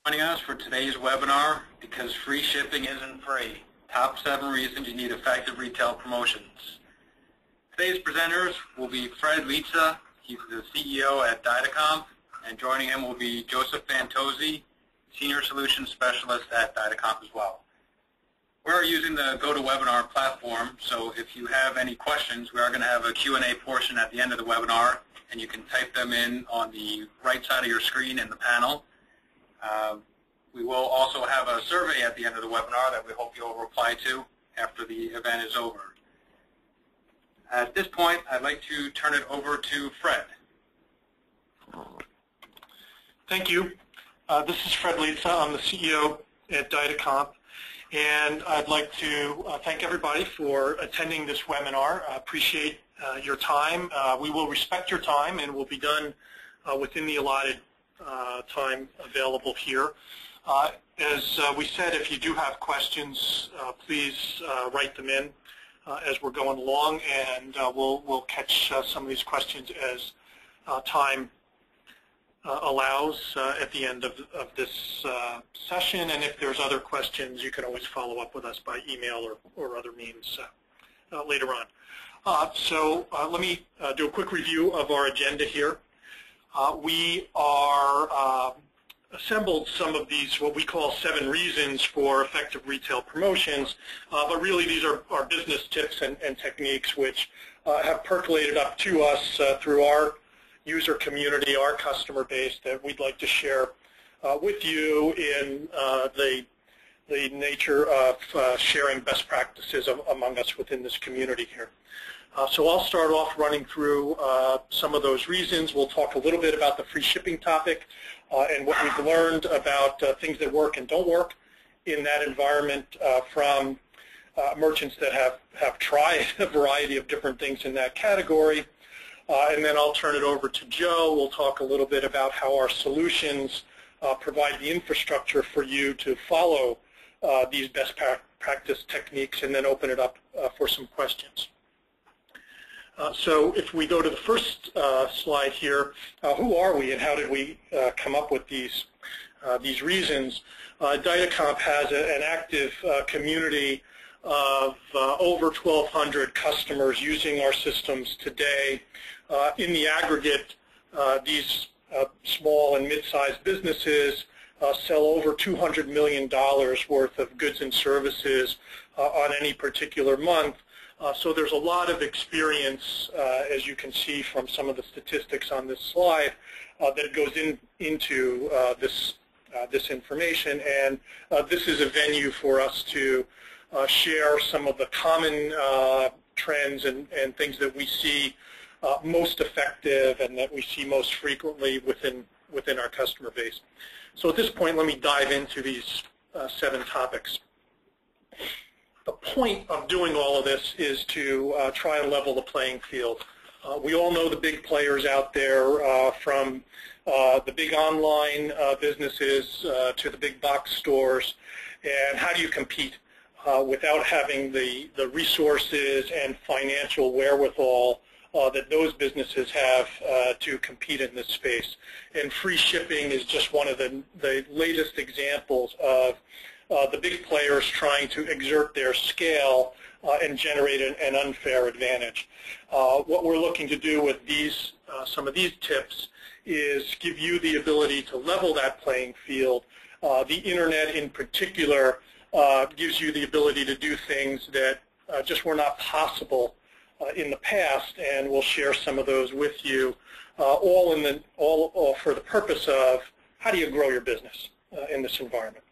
Joining us for today's webinar, because free shipping isn't free. Top 7 reasons you need effective retail promotions. Today's presenters will be Fred Lietza. He's the CEO at Dynacomp, and joining him will be Joseph Fantozzi, Senior Solutions Specialist at Dynacomp as well. We're using the GoToWebinar platform, so if you have any questions, we are going to have a Q&A portion at the end of the webinar, and you can type them in on the right side of your screen in the panel. We will also have a survey at the end of the webinar that we hope you'll reply to after the event is over. At this point, I'd like to turn it over to Fred. Thank you. This is Fred Lietza. I'm the CEO at Dynacomp, and I'd like to thank everybody for attending this webinar. I appreciate your time. We will respect your time, and we'll be done within the allotted time available here. As we said, if you do have questions, please write them in as we're going along, and we'll catch some of these questions as time allows at the end of this session. And if there's other questions, you can always follow up with us by email or other means later on. So let me do a quick review of our agenda here. We are assembled some of these, what we call 7 reasons for effective retail promotions, but really these are our business tips and techniques which have percolated up to us through our user community, our customer base, that we'd like to share with you in the nature of sharing best practices among us within this community here. So I'll start off running through some of those reasons. We'll talk a little bit about the free shipping topic and what we've learned about things that work and don't work in that environment from merchants that have tried a variety of different things in that category. And then I'll turn it over to Joe. We'll talk a little bit about how our solutions provide the infrastructure for you to follow these best practice techniques, and then open it up for some questions. So if we go to the first slide here, who are we and how did we come up with these reasons? Dynacomp has an active community of over 1,200 customers using our systems today. In the aggregate, these small and mid-sized businesses sell over $200 million worth of goods and services on any particular month. So there's a lot of experience, as you can see from some of the statistics on this slide, that goes into this information. And this is a venue for us to share some of the common trends and things that we see most effective and that we see most frequently within our customer base. So at this point, let me dive into these 7 topics. The point of doing all of this is to try and level the playing field. We all know the big players out there, from the big online businesses to the big box stores. And how do you compete without having the resources and financial wherewithal that those businesses have to compete in this space? And free shipping is just one of the latest examples of the big players trying to exert their scale and generate an unfair advantage. What we're looking to do with some of these tips is give you the ability to level that playing field. The internet in particular gives you the ability to do things that just were not possible in the past, and we'll share some of those with you, all for the purpose of how do you grow your business in this environment.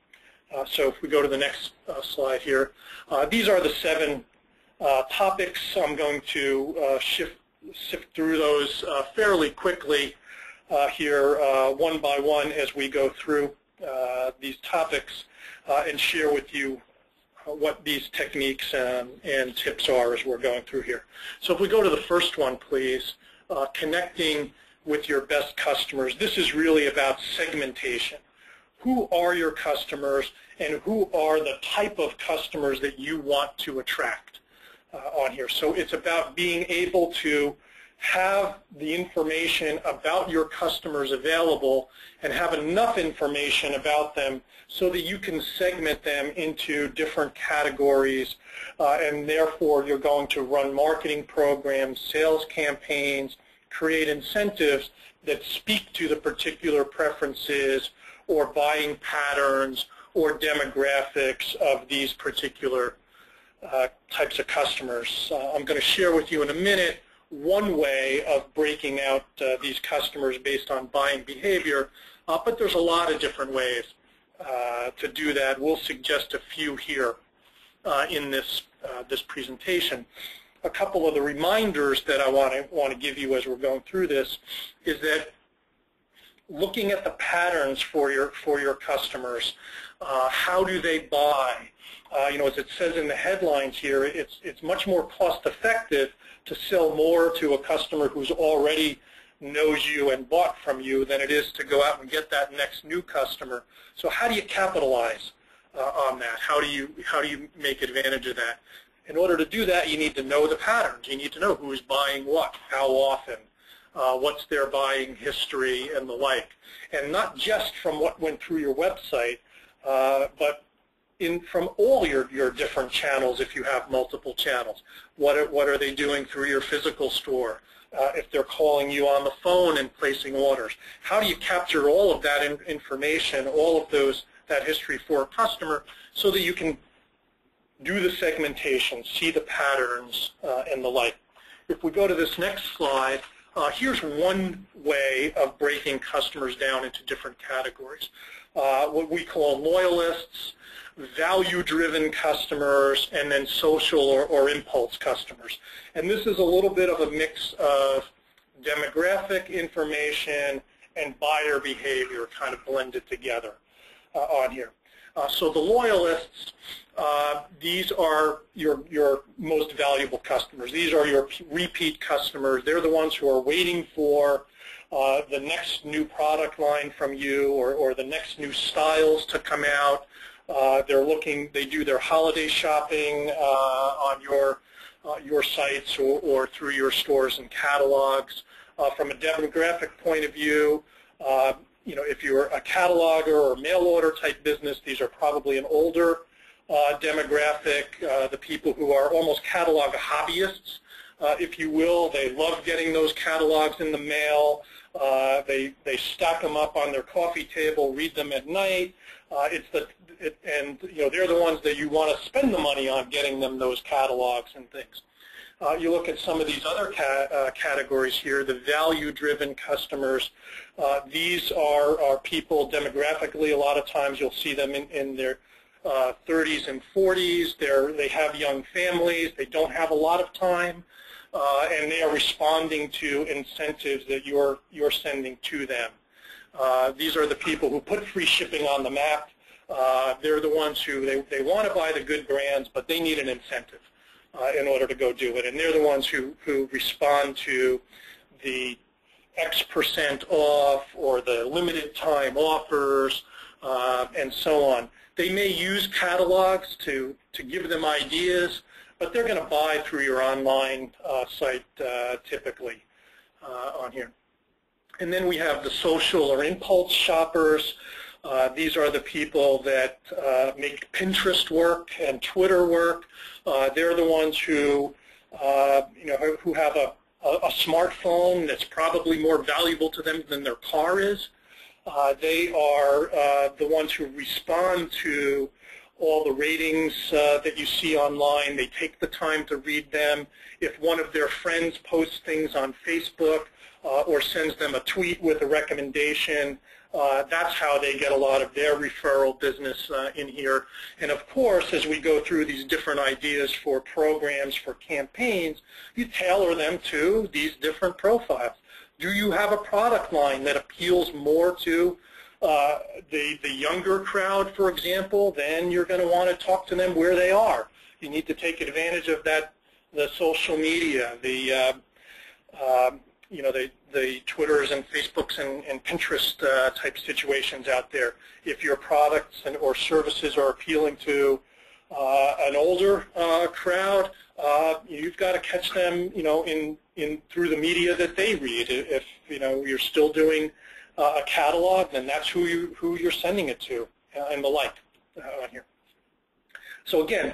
So if we go to the next slide here, these are the 7 topics. I'm going to sift through those fairly quickly here, one by one, as we go through these topics and share with you what these techniques and tips are as we're going through here. So if we go to the first one, please, connecting with your best customers. This is really about segmentation. Who are your customers, and who are the type of customers that you want to attract on here? So it's about being able to have the information about your customers available and have enough information about them so that you can segment them into different categories, and therefore you're going to run marketing programs, sales campaigns, create incentives that speak to the particular preferences or buying patterns or demographics of these particular types of customers. I'm going to share with you in a minute one way of breaking out these customers based on buying behavior, but there's a lot of different ways to do that. We'll suggest a few here in this presentation. A couple of the reminders that I want to give you as we're going through this is that looking at the patterns for your customers, how do they buy? As it says in the headlines here, it's much more cost effective to sell more to a customer who's already knows you and bought from you than it is to go out and get that next new customer. So how do you capitalize on that? How do you make advantage of that? In order to do that, you need to know the patterns. You need to know who's buying what, how often, what's their buying history, and the like. And not just from what went through your website, but from all your different channels if you have multiple channels. What are they doing through your physical store? If they're calling you on the phone and placing orders. How do you capture all of that information, all of that history for a customer so that you can do the segmentation, see the patterns, and the like? If we go to this next slide, here's one way of breaking customers down into different categories. What we call loyalists, value-driven customers, and then social or impulse customers. And this is a little bit of a mix of demographic information and buyer behavior kind of blended together on here. So the loyalists, these are your most valuable customers. These are your repeat customers. They're the ones who are waiting for the next new product line from you or the next new styles to come out. They do their holiday shopping on your sites or through your stores and catalogs. From a demographic point of view, if you're a cataloger or mail order type business, these are probably an older demographic, the people who are almost catalog hobbyists, if you will. They love getting those catalogs in the mail. They stack them up on their coffee table, read them at night. They're the ones that you want to spend the money on getting them those catalogs and things. You look at some of these other categories here, the value-driven customers. These are people demographically. A lot of times you'll see them in their 30s and 40s. They have young families. They don't have a lot of time, and they are responding to incentives that you're sending to them. These are the people who put free shipping on the map. They're the ones who they want to buy the good brands, but they need an incentive in order to go do it. And they're the ones who respond to the X% off or the limited time offers and so on. They may use catalogs to give them ideas, but they're going to buy through your online site typically on here. And then we have the social or impulse shoppers. These are the people that make Pinterest work and Twitter work. They're the ones who have a smartphone that's probably more valuable to them than their car is. They are the ones who respond to all the ratings that you see online. They take the time to read them. If one of their friends posts things on Facebook or sends them a tweet with a recommendation, that's how they get a lot of their referral business in here. And of course, as we go through these different ideas for programs, for campaigns, you tailor them to these different profiles. Do you have a product line that appeals more to the younger crowd, for example? Then you're going to want to talk to them where they are. You need to take advantage of the social media, the Twitters and Facebooks and Pinterest type situations out there. If your products or services are appealing to an older crowd, you've got to catch them, in through the media that they read. If you're still doing a catalog, then that's who you're sending it to, and the like on here. So again,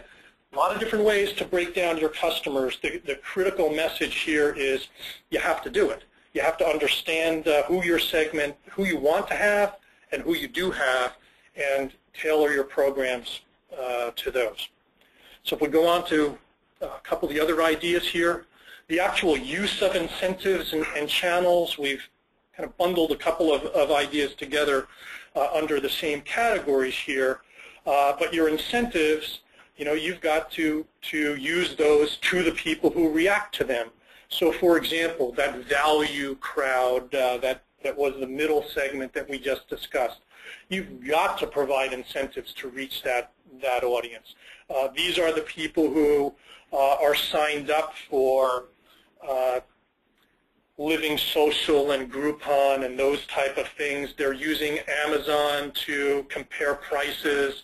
a lot of different ways to break down your customers. The critical message here is you have to do it. You have to understand who your segment, who you want to have, and who you do have, and tailor your programs to those. So if we go on to a couple of the other ideas here, the actual use of incentives and channels, we've kind of bundled a couple of ideas together under the same categories here. But your incentives, you've got to use those to the people who react to them. So for example, that value crowd, that was the middle segment that we just discussed, you've got to provide incentives to reach that audience. These are the people who are signed up for Living Social and Groupon and those type of things. They're using Amazon to compare prices.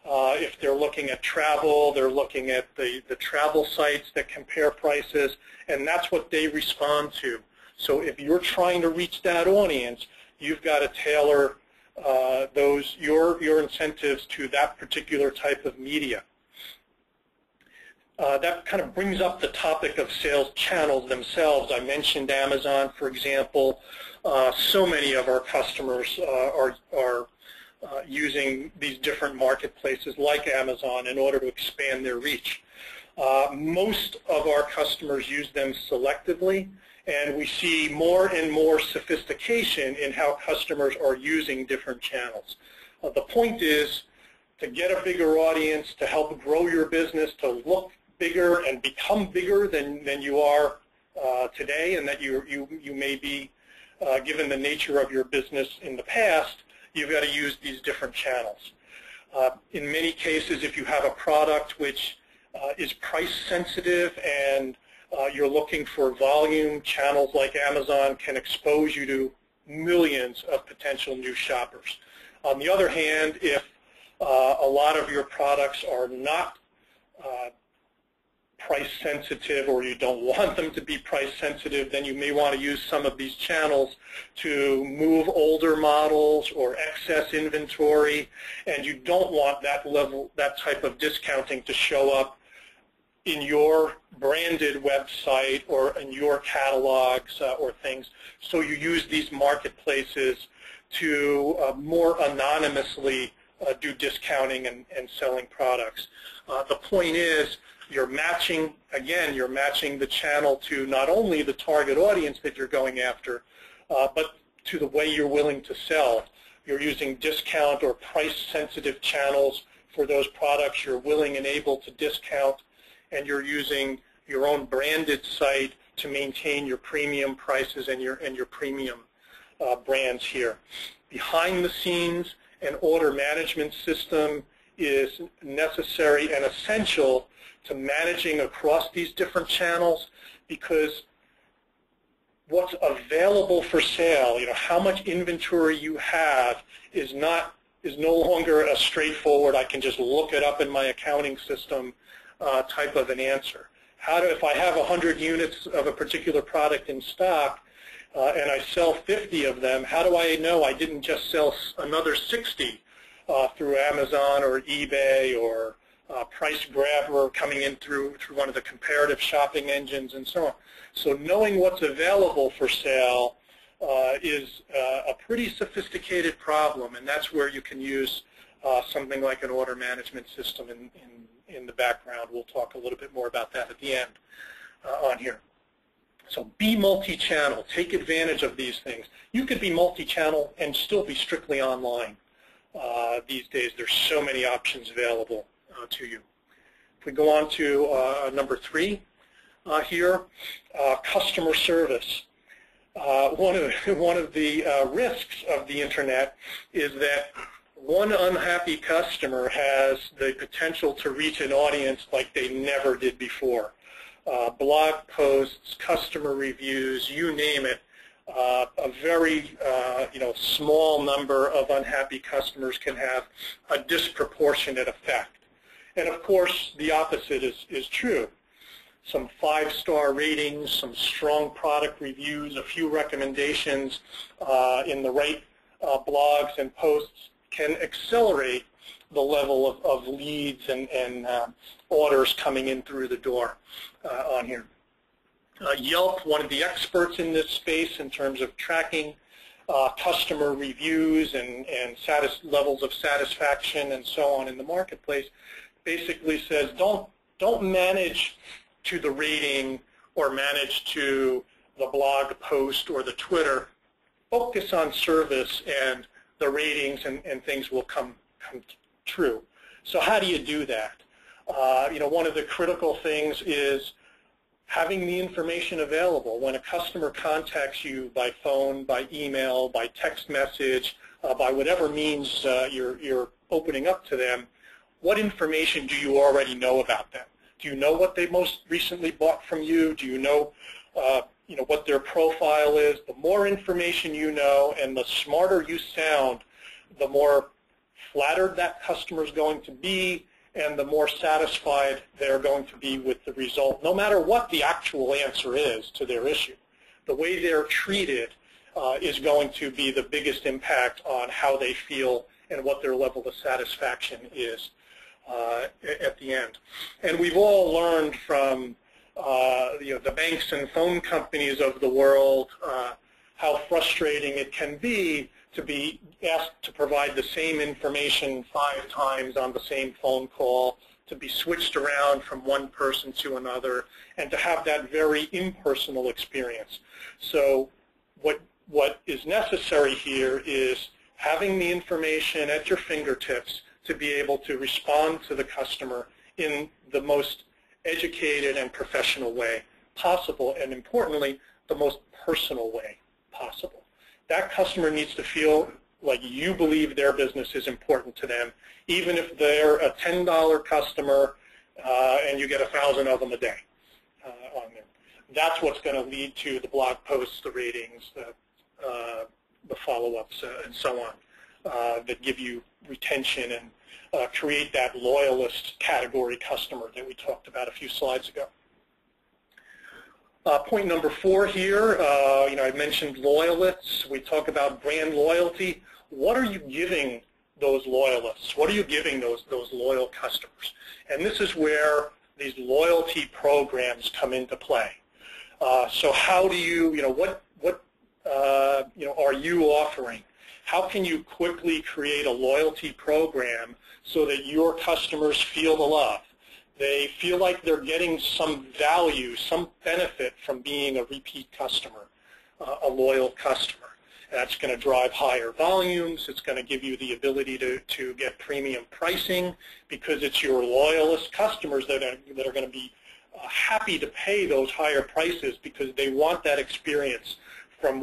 If they're looking at travel, they're looking at the travel sites that compare prices, and that's what they respond to. So if you're trying to reach that audience, you've got to tailor your incentives to that particular type of media. That kind of brings up the topic of sales channels themselves. I mentioned Amazon, for example. So many of our customers are using these different marketplaces like Amazon in order to expand their reach. Most of our customers use them selectively, and we see more and more sophistication in how customers are using different channels. The point is to get a bigger audience, to help grow your business, to look bigger and become bigger than you are today, and that you may be, given the nature of your business in the past, you've got to use these different channels. In many cases, if you have a product which is price sensitive and you're looking for volume, channels like Amazon can expose you to millions of potential new shoppers. On the other hand, if a lot of your products are not price sensitive, or you don't want them to be price sensitive, then you may want to use some of these channels to move older models or excess inventory, and you don't want that type of discounting to show up in your branded website or in your catalogs or things. So you use these marketplaces to more anonymously do discounting and selling products. The point is, you're matching the channel to not only the target audience that you're going after, but to the way you're willing to sell. You're using discount or price-sensitive channels for those products you're willing and able to discount, and you're using your own branded site to maintain your premium prices and your premium brands here. Behind the scenes, an order management system is necessary and essential to managing across these different channels, because what's available for sale, how much inventory you have is no longer a straightforward, I can just look it up in my accounting system type of an answer. If I have 100 units of a particular product in stock and I sell 50 of them, how do I know I didn't just sell another 60 through Amazon or eBay or Price Grabber coming in through one of the comparative shopping engines and so on? So knowing what's available for sale is a pretty sophisticated problem, and that's where you can use something like an order management system in the background. We'll talk a little bit more about that at the end on here. So be multi-channel. Take advantage of these things. You could be multi-channel and still be strictly online. These days, there's so many options available to you. If we go on to number 3 here, customer service. One of the risks of the internet is that one unhappy customer has the potential to reach an audience like they never did before. Blog posts, customer reviews, you name it. A very small number of unhappy customers can have a disproportionate effect. And of course, the opposite is true. Some 5-star ratings, some strong product reviews, a few recommendations in the right blogs and posts can accelerate the level of leads and orders coming in through the door on here. Yelp, one of the experts in this space in terms of tracking customer reviews and levels of satisfaction and so on in the marketplace, basically says don't manage to the rating or manage to the blog post or the Twitter. Focus on service, and the ratings and things will come true. So how do you do that? One of the critical things is having the information available. When a customer contacts you by phone, by email, by text message, by whatever means you're opening up to them, what information do you already know about them? Do you know what they most recently bought from you? Do you know, what their profile is? The more information you know and the smarter you sound, the more flattered that customer is going to be, and the more satisfied they're going to be with the result, no matter what the actual answer is to their issue. The way they're treated is going to be the biggest impact on how they feel and what their level of satisfaction is at the end. And we've all learned from the banks and phone companies of the world how frustrating it can be to be asked to provide the same information 5 times on the same phone call, to be switched around from one person to another, and to have that very impersonal experience. So what is necessary here is having the information at your fingertips to be able to respond to the customer in the most educated and professional way possible, and importantly, the most personal way possible. That customer needs to feel like you believe their business is important to them, even if they're a $10 customer and you get 1,000 of them a day on there. That's what's going to lead to the blog posts, the ratings, the follow-ups, and so on, that give you retention and create that loyalist category customer that we talked about a few slides ago. Point number 4 here, I mentioned loyalists. We talk about brand loyalty. What are you giving those loyalists? What are you giving those loyal customers? And this is where these loyalty programs come into play. So how do you, what are you offering? How can you quickly create a loyalty program so that your customers feel the love? They feel like they're getting some value, some benefit from being a repeat customer, a loyal customer. That's going to drive higher volumes. It's going to give you the ability to get premium pricing because it's your loyalist customers that are going to be happy to pay those higher prices because they want that experience from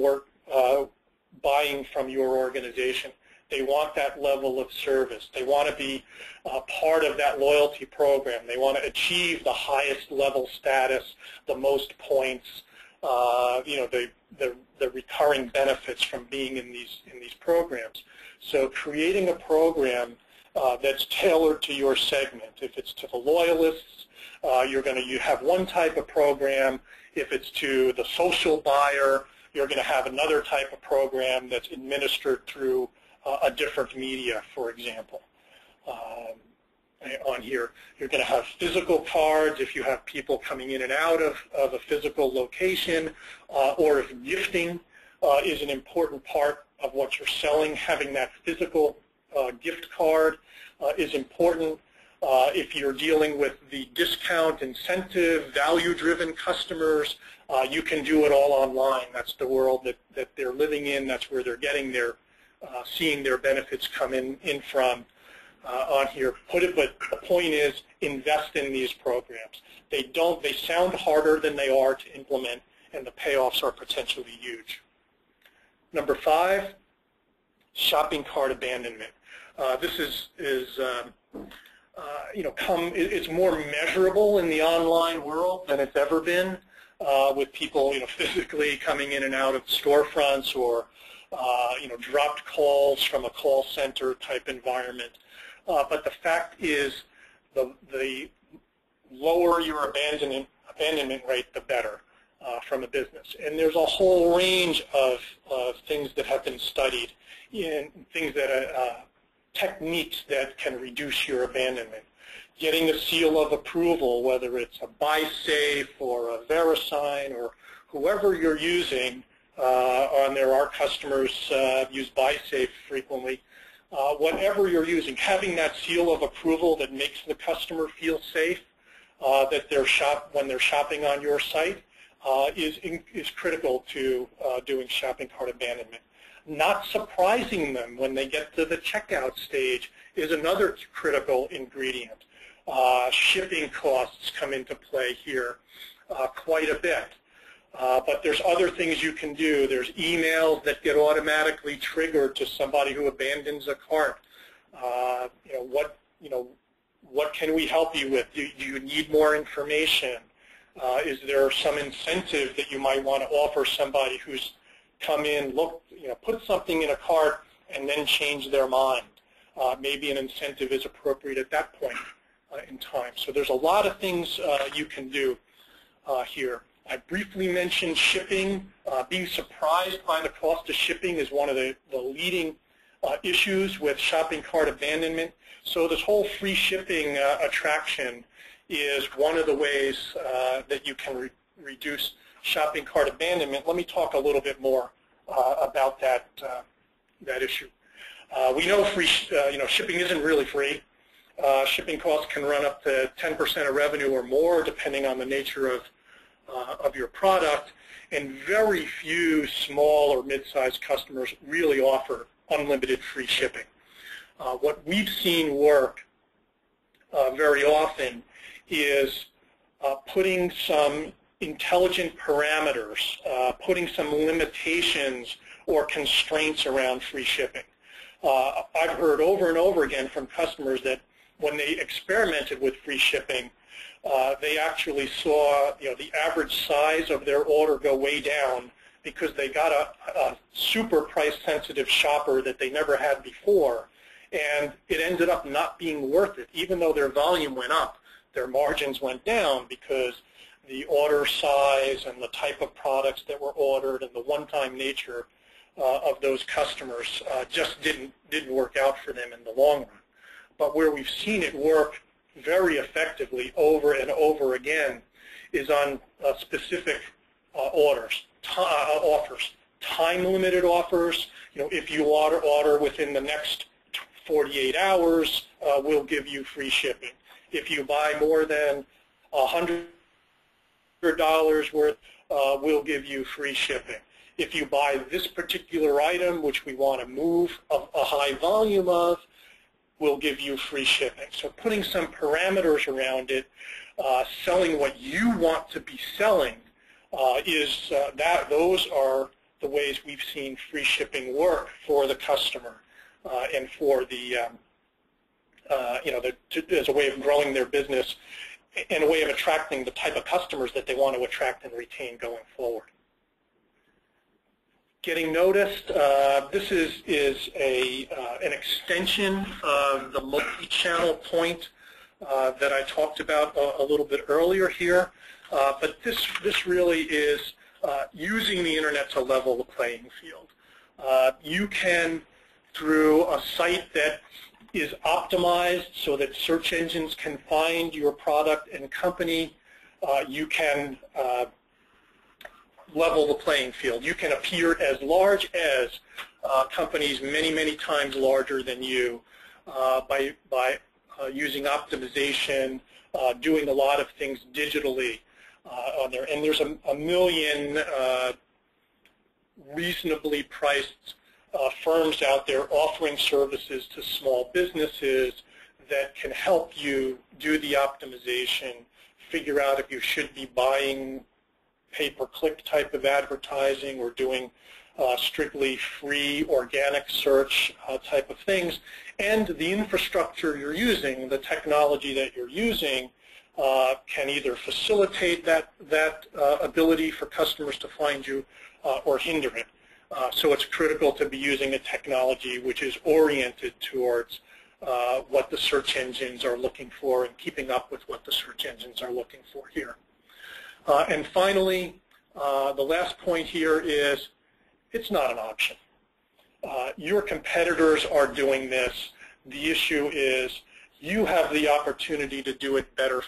buying from your organization. They want that level of service. They want to be part of that loyalty program. They want to achieve the highest level status, the most points, the recurring benefits from being in these programs. So creating a program that's tailored to your segment. If it's to the loyalists, you have one type of program. If it's to the social buyer, you're going to have another type of program that's administered through a different media, for example. On here, you're going to have physical cards if you have people coming in and out of a physical location, or if gifting is an important part of what you're selling, having that physical gift card is important. If you're dealing with the discount, incentive, value-driven customers, you can do it all online. That's the world that they're living in. That's where they're getting their seeing their benefits come in from on here. But the point is, invest in these programs. They sound harder than they are to implement, and the payoffs are potentially huge. Number 5, shopping cart abandonment. This is it's more measurable in the online world than it's ever been, with people physically coming in and out of storefronts or dropped calls from a call center type environment. But the fact is, the lower your abandonment rate, the better from a business. And there's a whole range of things that have been studied, in things that techniques that can reduce your abandonment. Getting a seal of approval, whether it's a BuySafe or a VeriSign or whoever you're using on there. Our customers use BuySafe frequently. Whatever you're using, having that seal of approval that makes the customer feel safe that when they're shopping on your site is critical to doing shopping cart abandonment. Not surprising them when they get to the checkout stage is another critical ingredient. Shipping costs come into play here quite a bit. But there's other things you can do. There's emails that get automatically triggered to somebody who abandons a cart. What can we help you with? Do you need more information? Is there some incentive that you might want to offer somebody who's come in, put something in a cart and then change their mind? Maybe an incentive is appropriate at that point in time. So there's a lot of things you can do here. I briefly mentioned shipping. Being surprised by the cost of shipping is one of the leading issues with shopping cart abandonment. So this whole free shipping attraction is one of the ways that you can reduce shopping cart abandonment. Let me talk a little bit more about that issue. We know shipping isn't really free. Shipping costs can run up to 10% of revenue or more, depending on the nature of your product, and very few small or mid-sized customers really offer unlimited free shipping. What we've seen work very often is putting some intelligent parameters, putting some limitations or constraints around free shipping. I've heard over and over again from customers that when they experimented with free shipping, they actually saw the average size of their order go way down because they got a super price-sensitive shopper that they never had before, and it ended up not being worth it. Even though their volume went up, their margins went down because the order size and the type of products that were ordered and the one-time nature of those customers just didn't work out for them in the long run. But where we've seen it work very effectively over and over again is on specific offers, time-limited offers. If you order within the next 48 hours, we'll give you free shipping. If you buy more than $100 worth, we'll give you free shipping. If you buy this particular item, which we want to move a high volume of, we'll give you free shipping. So putting some parameters around it, selling what you want to be selling, those are the ways we've seen free shipping work for the customer and for as a way of growing their business and a way of attracting the type of customers that they want to attract and retain going forward. Getting noticed, this is an extension of the multi-channel point that I talked about a little bit earlier here, but this really is using the internet to level the playing field. You can, through a site that is optimized so that search engines can find your product and company, you can level the playing field. You can appear as large as companies many times larger than you by using optimization, doing a lot of things digitally on there. And there's a million reasonably priced firms out there offering services to small businesses that can help you do the optimization, figure out if you should be buying pay-per-click type of advertising or doing strictly free organic search type of things. And the infrastructure you're using, the technology that you're using, can either facilitate that ability for customers to find you or hinder it. So it's critical to be using a technology which is oriented towards what the search engines are looking for and keeping up with what the search engines are looking for here. And finally, the last point here is it's not an option. Your competitors are doing this. The issue is you have the opportunity to do it better,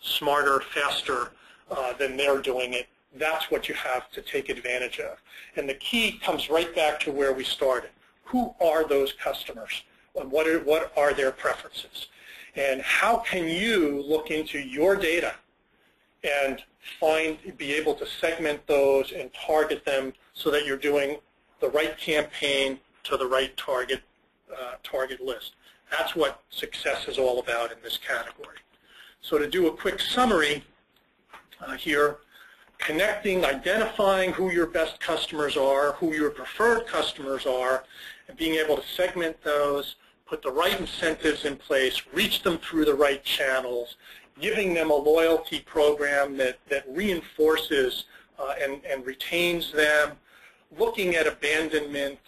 smarter, faster than they're doing it. That's what you have to take advantage of. And the key comes right back to where we started. Who are those customers? And what are their preferences? And how can you look into your data and be able to segment those and target them so that you're doing the right campaign to the right target list. That's what success is all about in this category. So to do a quick summary here, connecting, identifying who your best customers are, who your preferred customers are, and being able to segment those, put the right incentives in place, reach them through the right channels, giving them a loyalty program that reinforces and retains them, looking at abandonment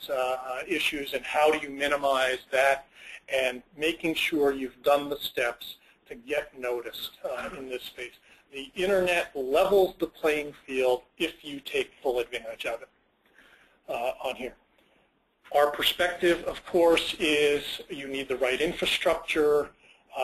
issues and how do you minimize that, and making sure you've done the steps to get noticed in this space. The Internet levels the playing field if you take full advantage of it on here. Our perspective, of course, is you need the right infrastructure.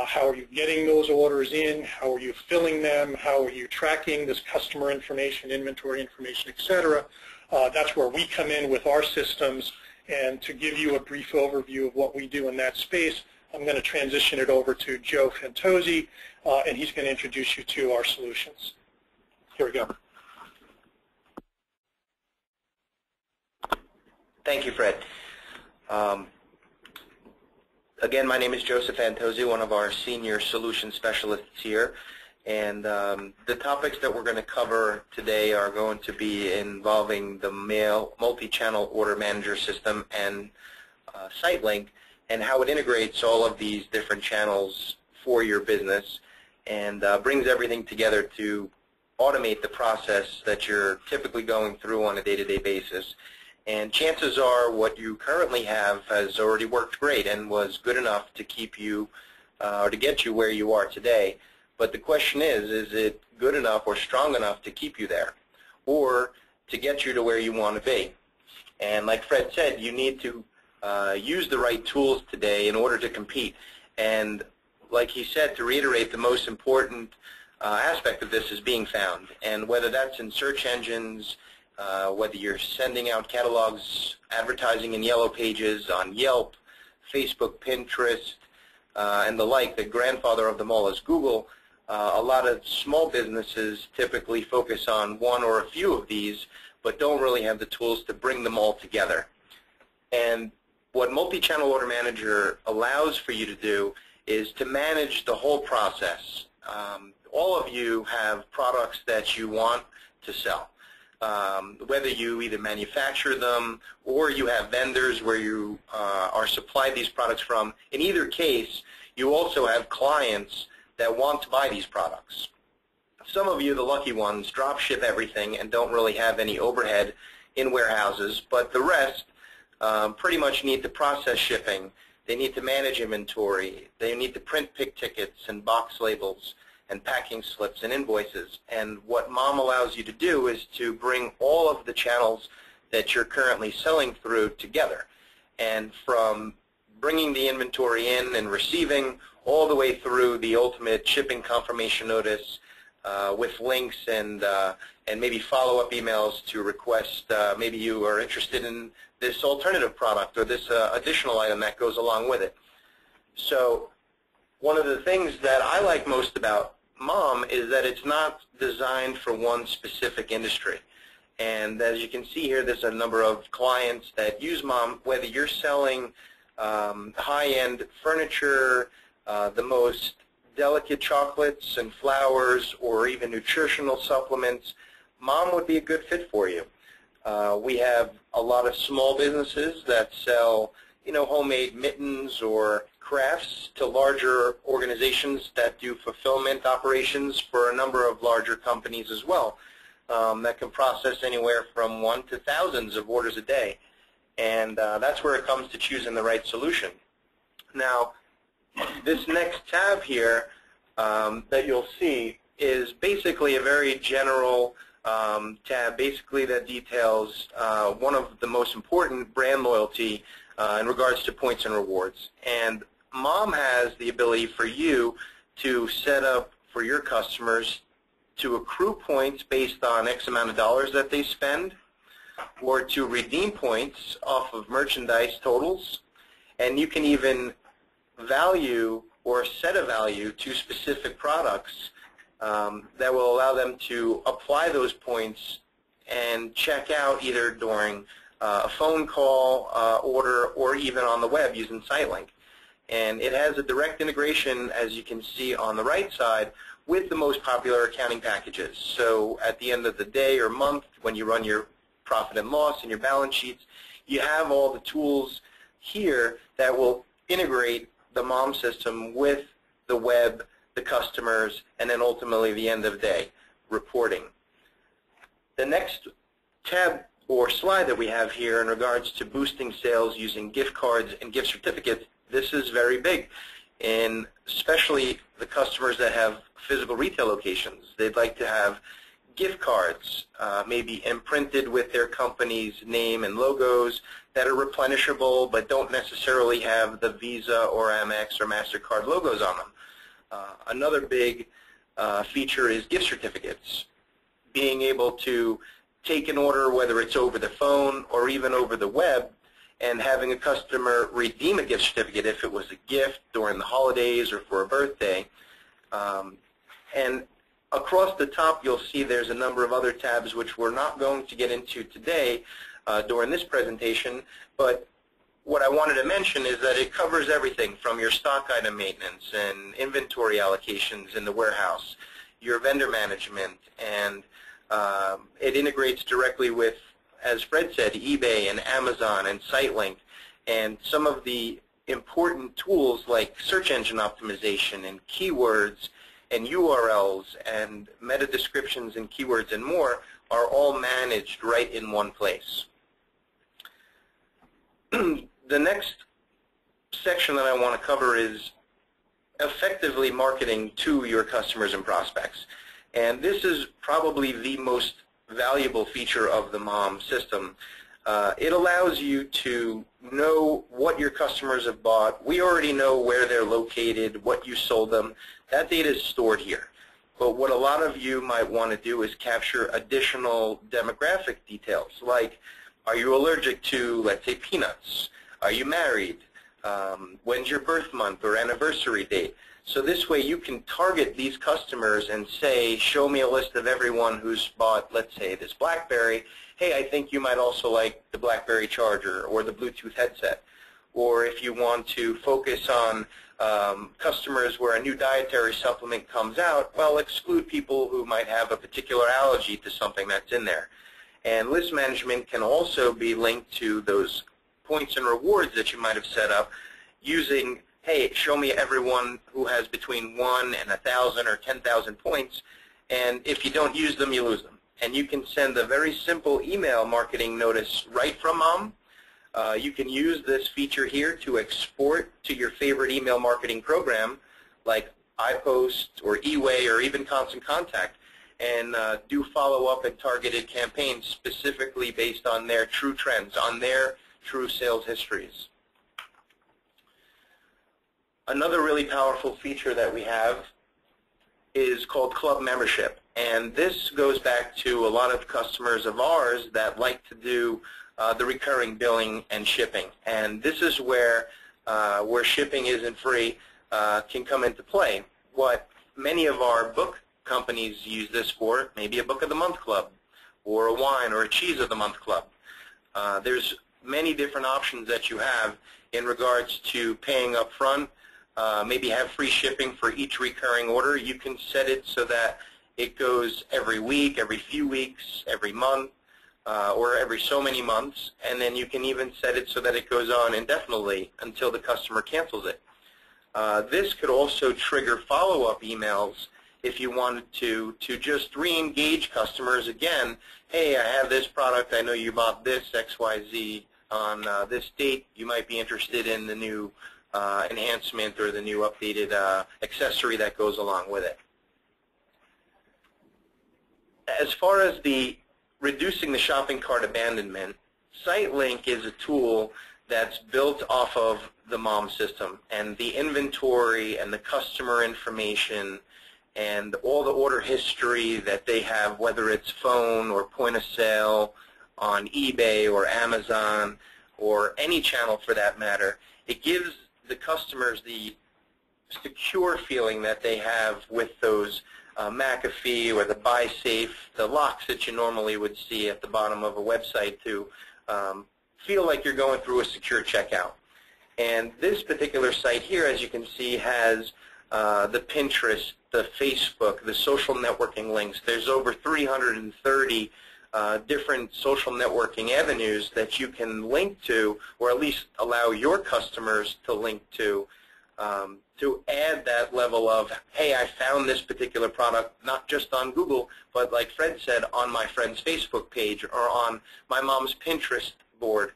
How are you getting those orders in? How are you filling them? How are you tracking this customer information, inventory information, etc.? That's where we come in with our systems. And to give you a brief overview of what we do in that space, I'm going to transition it over to Joe Fantozzi, and he's going to introduce you to our solutions. Here we go. Thank you, Fred. Again, my name is Joseph Fantozzi, one of our senior solution specialists here. And the topics that we're going to cover today are going to be involving the multi-channel order manager system and SiteLink, and how it integrates all of these different channels for your business and brings everything together to automate the process that you're typically going through on a day-to-day basis. And chances are what you currently have has already worked great and was good enough to keep you or to get you where you are today. But the question is it good enough or strong enough to keep you there or to get you to where you want to be? And like Fred said, you need to use the right tools today in order to compete. And like he said, to reiterate, the most important aspect of this is being found. And whether that's in search engines, whether you're sending out catalogs, advertising in Yellow Pages, on Yelp, Facebook, Pinterest, and the like, the grandfather of them all is Google, a lot of small businesses typically focus on one or a few of these, but don't really have the tools to bring them all together. And what Multi-Channel Order Manager allows for you to do is to manage the whole process. All of you have products that you want to sell. Whether you either manufacture them or you have vendors where you are supplied these products from, in either case, you also have clients that want to buy these products. Some of you, the lucky ones, drop ship everything and don't really have any overhead in warehouses, but the rest pretty much need to process shipping. They need to manage inventory. They need to print pick tickets and box labels and packing slips and invoices. And what MOM allows you to do is to bring all of the channels that you're currently selling through together. And from bringing the inventory in and receiving all the way through the ultimate shipping confirmation notice with links and maybe follow-up emails to request maybe you are interested in this alternative product or this additional item that goes along with it. So one of the things that I like most about MOM is that it's not designed for one specific industry. And as you can see here, there's a number of clients that use MOM, whether you're selling high-end furniture, the most delicate chocolates and flowers, or even nutritional supplements, MOM would be a good fit for you. We have a lot of small businesses that sell, homemade mittens or crafts to larger organizations that do fulfillment operations for a number of larger companies as well that can process anywhere from 1 to thousands of orders a day. And that's where it comes to choosing the right solution. Now, this next tab here that you'll see is basically a very general tab, basically that details one of the most important brand loyalty in regards to points and rewards. And Mom has the ability for you to set up for your customers to accrue points based on X amount of dollars that they spend, or to redeem points off of merchandise totals, and you can even value or set a value to specific products that will allow them to apply those points and check out either during a phone call, order, or even on the web using SiteLink. And it has a direct integration, as you can see on the right side, with the most popular accounting packages. So at the end of the day or month, when you run your profit and loss and your balance sheets, you have all the tools here that will integrate the MOM system with the web, the customers, and then ultimately the end of day reporting. The next tab or slide that we have here in regards to boosting sales using gift cards and gift certificates, this is very big, and especially the customers that have physical retail locations. They'd like to have gift cards, maybe imprinted with their company's name and logos, that are replenishable but don't necessarily have the Visa or Amex or MasterCard logos on them. Another big feature is gift certificates. Being able to take an order, whether it's over the phone or even over the web, and having a customer redeem a gift certificate if it was a gift during the holidays or for a birthday. And across the top, you'll see there's a number of other tabs which we're not going to get into today during this presentation, but what I wanted to mention is that it covers everything from your stock item maintenance and inventory allocations in the warehouse, your vendor management, and it integrates directly with, as Fred said, eBay and Amazon and SiteLink, and some of the important tools like search engine optimization and keywords and URLs and meta descriptions and keywords and more are all managed right in one place. The next section that I want to cover is effectively marketing to your customers and prospects. And this is probably the most valuable feature of the MOM system. It allows you to know what your customers have bought. We already know where they're located, what you sold them. That data is stored here. But what a lot of you might want to do is capture additional demographic details, like, are you allergic to, let's say, peanuts? Are you married? When's your birth month or anniversary date? So this way you can target these customers and say, show me a list of everyone who's bought, let's say, this BlackBerry. Hey, I think you might also like the BlackBerry charger or the Bluetooth headset. Or if you want to focus on customers where a new dietary supplement comes out, well, exclude people who might have a particular allergy to something that's in there. And list management can also be linked to those points and rewards that you might have set up using, hey, show me everyone who has between 1 and 1,000 or 10,000 points, and if you don't use them, you lose them. And you can send a very simple email marketing notice right from MOM. You can use this feature here to export to your favorite email marketing program like iPost or eWay or even Constant Contact, and do follow-up and targeted campaigns specifically based on their true trends, on their true sales histories. Another really powerful feature that we have is called club membership, and this goes back to a lot of customers of ours that like to do the recurring billing and shipping, and this is where shipping isn't free can come into play. What many of our book companies use this for, maybe a book of the month club or a wine or a cheese of the month club. There's many different options that you have in regards to paying up front, maybe have free shipping for each recurring order. You can set it so that it goes every week, every few weeks, every month, or every so many months, and then you can even set it so that it goes on indefinitely until the customer cancels it. This could also trigger follow-up emails if you wanted to just re-engage customers again. Hey, I have this product, I know you bought this XYZ on this date, you might be interested in the new enhancement or the new updated accessory that goes along with it. As far as the reducing the shopping cart abandonment, SiteLink is a tool that's built off of the MOM system, and the inventory and the customer information and all the order history that they have, whether it's phone or point of sale on eBay or Amazon or any channel for that matter, it gives the customers the secure feeling that they have with those McAfee or the Buy Safe, the locks that you normally would see at the bottom of a website to feel like you're going through a secure checkout. And this particular site here, as you can see, has the Pinterest, the Facebook, the social networking links. There's over 330 different social networking avenues that you can link to, or at least allow your customers to link to add that level of, hey, I found this particular product not just on Google, but like Fred said, on my friend's Facebook page or on my mom's Pinterest board.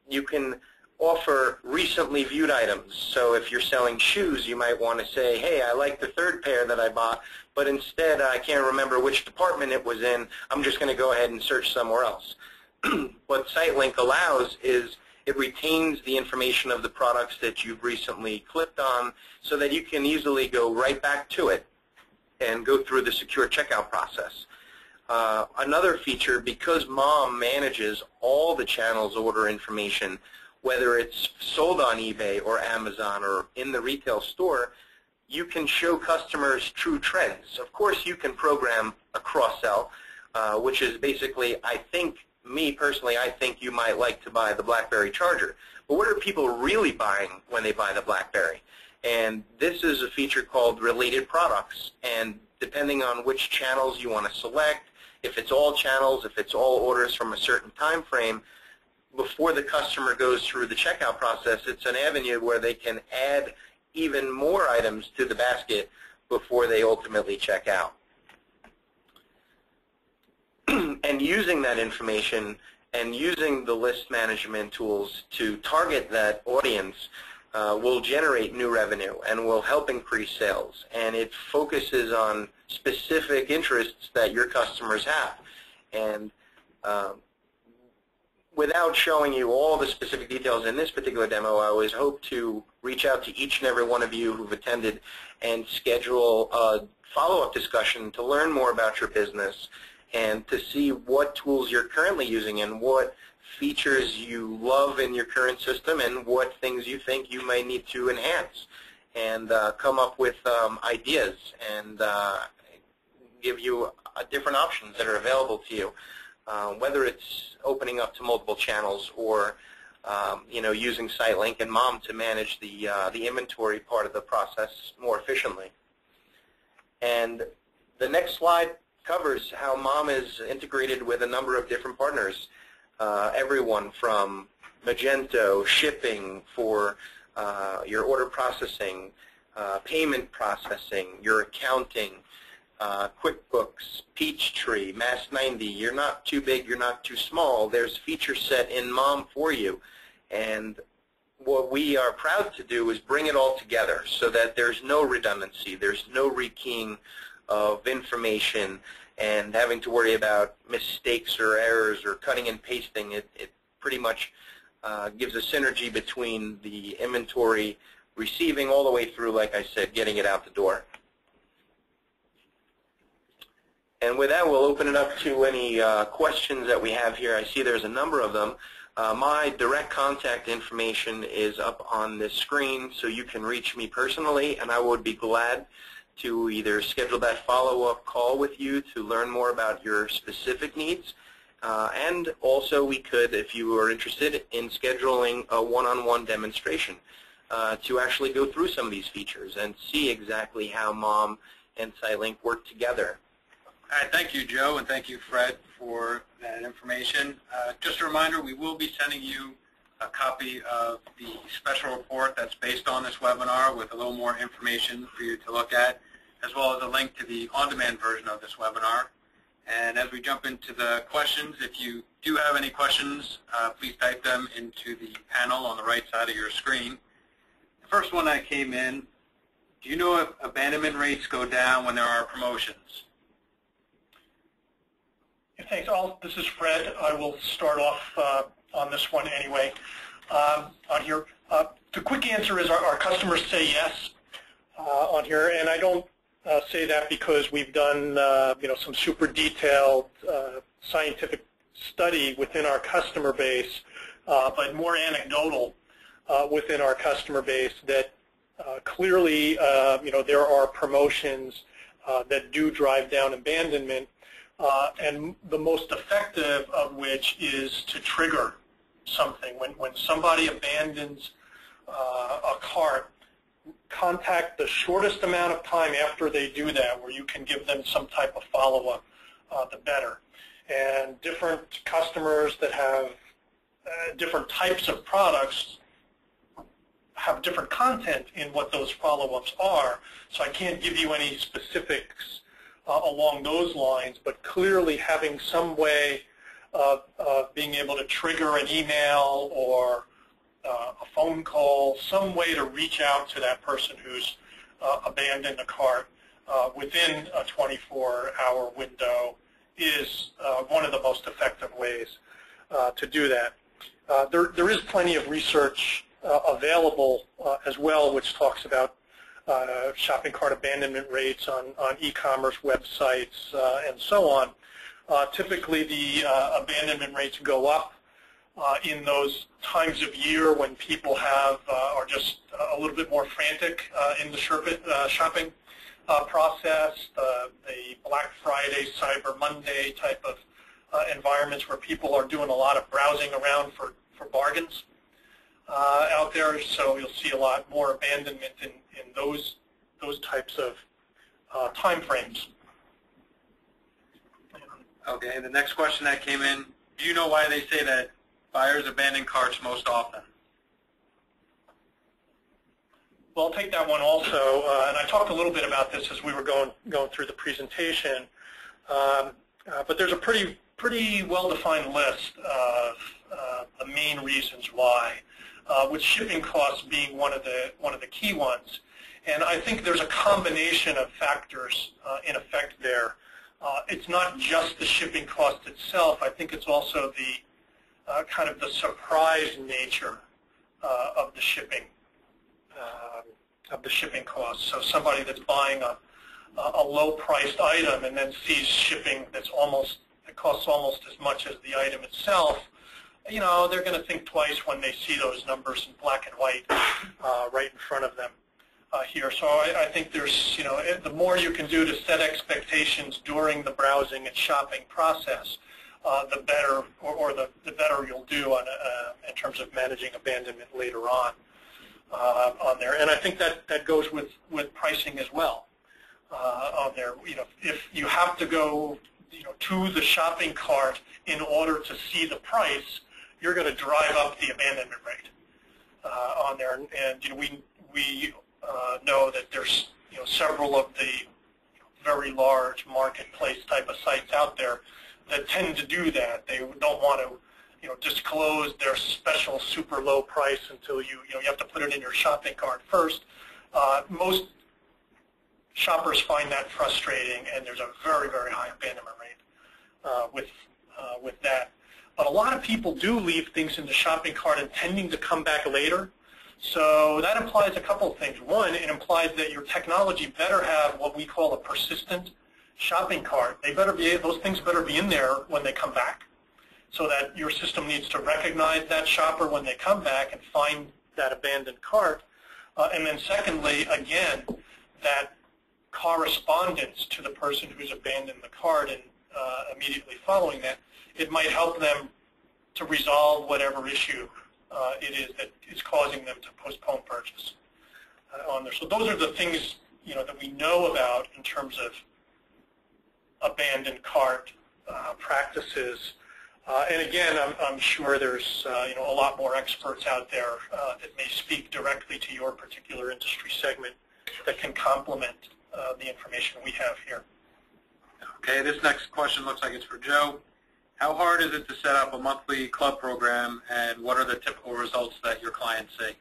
You can offer recently viewed items. So if you're selling shoes, you might want to say, hey, I like the third pair that I bought, but instead I can't remember which department it was in. I'm just going to go ahead and search somewhere else. What SiteLink allows is it retains the information of the products that you've recently clicked on so that you can easily go right back to it and go through the secure checkout process. Another feature, because MOM manages all the channel's order information, whether it's sold on eBay or Amazon or in the retail store, you can show customers true trends. Of course, you can program a cross-sell, which is basically, me personally, I think you might like to buy the BlackBerry Charger. But what are people really buying when they buy the BlackBerry? And this is a feature called related products. And depending on which channels you want to select, if it's all channels, if it's all orders from a certain time frame, before the customer goes through the checkout process, it's an avenue where they can add even more items to the basket before they ultimately check out. And using that information and using the list management tools to target that audience will generate new revenue and will help increase sales. And it focuses on specific interests that your customers have. And without showing you all the specific details in this particular demo, I always hope to reach out to each and every one of you who've attended and schedule a follow-up discussion to learn more about your business and to see what tools you're currently using and what features you love in your current system and what things you think you may need to enhance, and come up with ideas and give you different options that are available to you, whether it's opening up to multiple channels or using SiteLink and MOM to manage the inventory part of the process more efficiently. And the next slide covers how MOM is integrated with a number of different partners, everyone from Magento, shipping for your order processing, payment processing, your accounting, QuickBooks, Peachtree, Mass90. You're not too big, you're not too small. There's feature set in MOM for you. And what we are proud to do is bring it all together so that there's no redundancy, there's no rekeying of information and having to worry about mistakes or errors or cutting and pasting. It pretty much gives a synergy between the inventory receiving all the way through, like I said, getting it out the door. And with that, we'll open it up to any questions that we have here. I see there's a number of them. My direct contact information is up on this screen, so you can reach me personally, and I would be glad to either schedule that follow-up call with you to learn more about your specific needs, and also we could, if you are interested, in scheduling a one-on-one demonstration to actually go through some of these features and see exactly how MOM and SiteLink work together. All right, thank you, Joe, and thank you, Fred, for that information. Just a reminder, we will be sending you a copy of the special report that's based on this webinar with a little more information for you to look at, as well as a link to the on-demand version of this webinar. And as we jump into the questions, if you do have any questions, please type them into the panel on the right side of your screen. first one that came in, do you know if abandonment rates go down when there are promotions? Yeah, thanks. This is Fred. I will start off on this one anyway. On here, the quick answer is our customers say yes on here, and I don't say that because we've done some super detailed scientific study within our customer base, but more anecdotal within our customer base that clearly there are promotions that do drive down abandonment, and the most effective of which is to trigger something. When somebody abandons a cart, contact the shortest amount of time after they do that where you can give them some type of follow-up, the better. And different customers that have different types of products have different content in what those follow-ups are, so I can't give you any specifics along those lines, but clearly having some way of being able to trigger an email or a phone call, some way to reach out to that person who's abandoned a cart within a 24-hour window is one of the most effective ways to do that. There is plenty of research available as well, which talks about shopping cart abandonment rates on e-commerce websites and so on. Typically, the abandonment rates go up in those times of year when people are just a little bit more frantic in the shopping process, the Black Friday, Cyber Monday type of environments where people are doing a lot of browsing around for bargains out there. So you'll see a lot more abandonment in those types of time frames. Okay, the next question that came in, do you know why they say that buyers abandon carts most often? Well, I'll take that one also, and I talked a little bit about this as we were going through the presentation, but there's a pretty well-defined list of the main reasons why, with shipping costs being one of the key ones. And I think there's a combination of factors in effect there. It's not just the shipping cost itself. I think it's also the kind of the surprise nature of the shipping costs. So somebody that's buying a low-priced item and then sees shipping that costs almost as much as the item itself, they're going to think twice when they see those numbers in black and white right in front of them here. So I think there's, the more you can do to set expectations during the browsing and shopping process, the better, or the better you'll do in terms of managing abandonment later on there. And I think that goes with pricing as well on there. If you have to go to the shopping cart in order to see the price, you're going to drive up the abandonment rate on there. And we know that there's several of the very large marketplace type of sites out there that tend to do that. They don't want to disclose their special super low price until you have to put it in your shopping cart first. Most shoppers find that frustrating, and there's a very, very high abandonment rate with that. But a lot of people do leave things in the shopping cart intending to come back later. So that implies a couple of things. One, it implies that your technology better have what we call a persistent shopping cart. Those things better be in there when they come back, so that your system needs to recognize that shopper when they come back and find that abandoned cart. And then secondly, again, that correspondence to the person who's abandoned the cart and immediately following that, it might help them to resolve whatever issue it is that is causing them to postpone purchase on there. So those are the things that we know about in terms of abandoned cart practices. And again, I'm sure there's a lot more experts out there that may speak directly to your particular industry segment that can complement the information we have here. Okay, this next question looks like it's for Joe. How hard is it to set up a monthly club program, and what are the typical results that your clients see?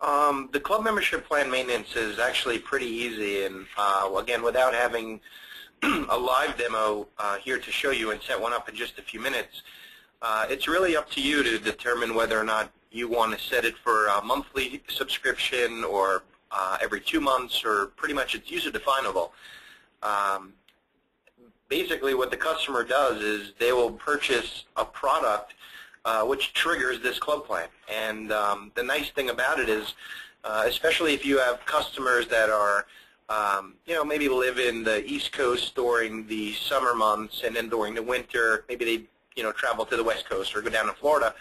The club membership plan maintenance is actually pretty easy, and again, without having a live demo here to show you and set one up in just a few minutes, it's really up to you to determine whether or not you want to set it for a monthly subscription or every 2 months, or pretty much it's user definable. Basically what the customer does is they will purchase a product which triggers this club plan. And the nice thing about it is, especially if you have customers that are, maybe live in the East Coast during the summer months, and then during the winter, maybe they, travel to the West Coast or go down to Florida.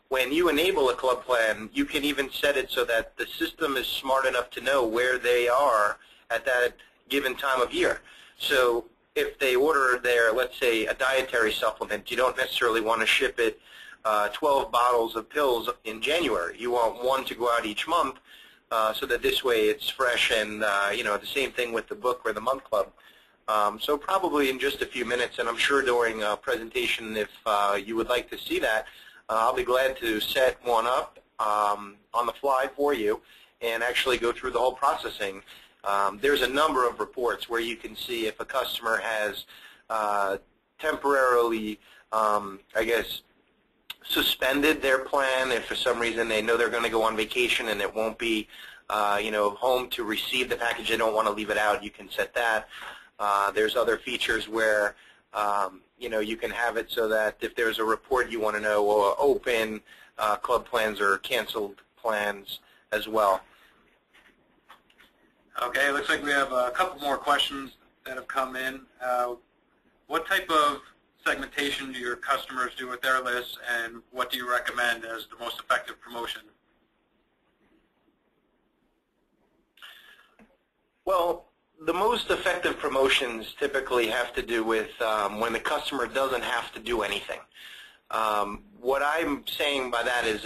When you enable a club plan, you can even set it so that the system is smart enough to know where they are at that given time of year. So if they order their, let's say, a dietary supplement, you don't necessarily want to ship it 12 bottles of pills in January. You want one to go out each month, so that this way it's fresh, and the same thing with the book or the month club. So probably in just a few minutes, and I'm sure during a presentation, if you would like to see that, I'll be glad to set one up on the fly for you and actually go through the whole processing. There's a number of reports where you can see if a customer has temporarily, suspended their plan, if for some reason they know they're going to go on vacation and it won't be home to receive the package, they don't want to leave it out, you can set that. There's other features where you can have it so that if there's a report you want to know, or open club plans or canceled plans as well. Okay, it looks like we have a couple more questions that have come in. What type of segmentation do your customers do with their lists, and what do you recommend as the most effective promotion? Well, the most effective promotions typically have to do with when the customer doesn't have to do anything. What I'm saying by that is,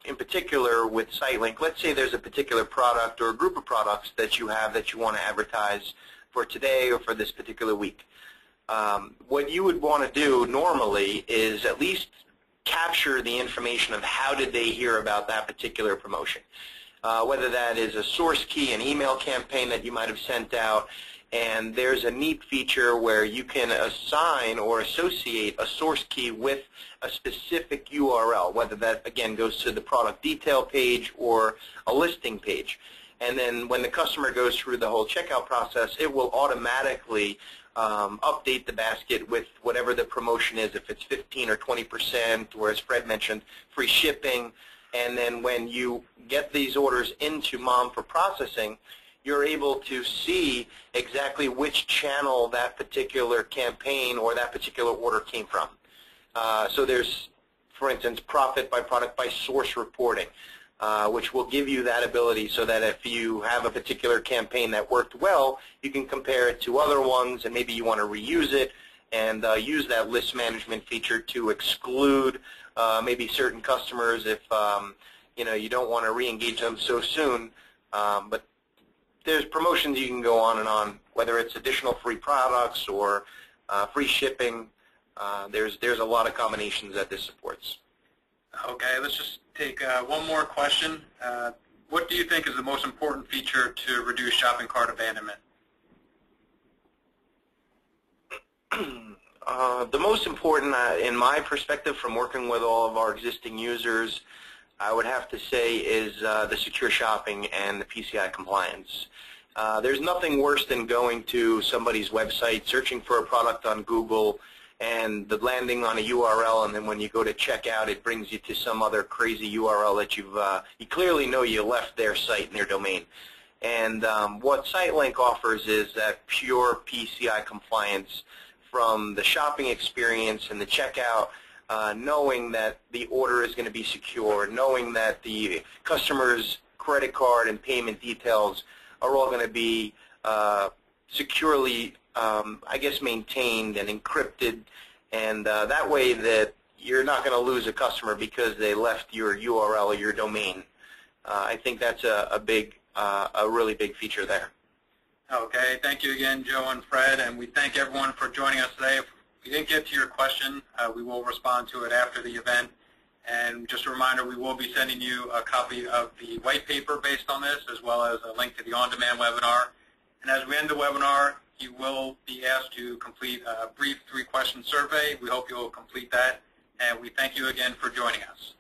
in particular with SiteLink, let's say there's a particular product or a group of products that you have that you want to advertise for today or for this particular week. What you would want to do normally is at least capture the information of how did they hear about that particular promotion. Whether that is a source key, an email campaign that you might have sent out, and there's a neat feature where you can assign or associate a source key with a specific URL, whether that, again, goes to the product detail page or a listing page. And then when the customer goes through the whole checkout process, it will automatically update the basket with whatever the promotion is, if it's 15 or 20%, or as Fred mentioned, free shipping. And then when you get these orders into MOM for processing, you're able to see exactly which channel that particular campaign or that particular order came from. So there's, for instance, profit by product by source reporting, which will give you that ability so that if you have a particular campaign that worked well, you can compare it to other ones, and maybe you want to reuse it and use that list management feature to exclude maybe certain customers if you don't want to re-engage them so soon. But there's promotions you can go on and on, whether it's additional free products or free shipping. There's a lot of combinations that this supports. Okay, let's just take one more question. What do you think is the most important feature to reduce shopping cart abandonment? The most important, in my perspective, from working with all of our existing users, I would have to say is the secure shopping and the PCI compliance. There's nothing worse than going to somebody's website, searching for a product on Google, and the landing on a URL, and then when you go to check out, it brings you to some other crazy URL that you clearly know you left their site and their domain. And what SiteLink offers is that pure PCI compliance from the shopping experience and the checkout, knowing that the order is going to be secure, knowing that the customer's credit card and payment details are all going to be securely, maintained and encrypted, and that way that you're not going to lose a customer because they left your URL or your domain. I think that's a really big feature there. Okay, thank you again, Joe and Fred, and we thank everyone for joining us today. If we didn't get to your question, we will respond to it after the event. And just a reminder, we will be sending you a copy of the white paper based on this, as well as a link to the on-demand webinar. And as we end the webinar, you will be asked to complete a brief 3-question survey. We hope you will complete that, and we thank you again for joining us.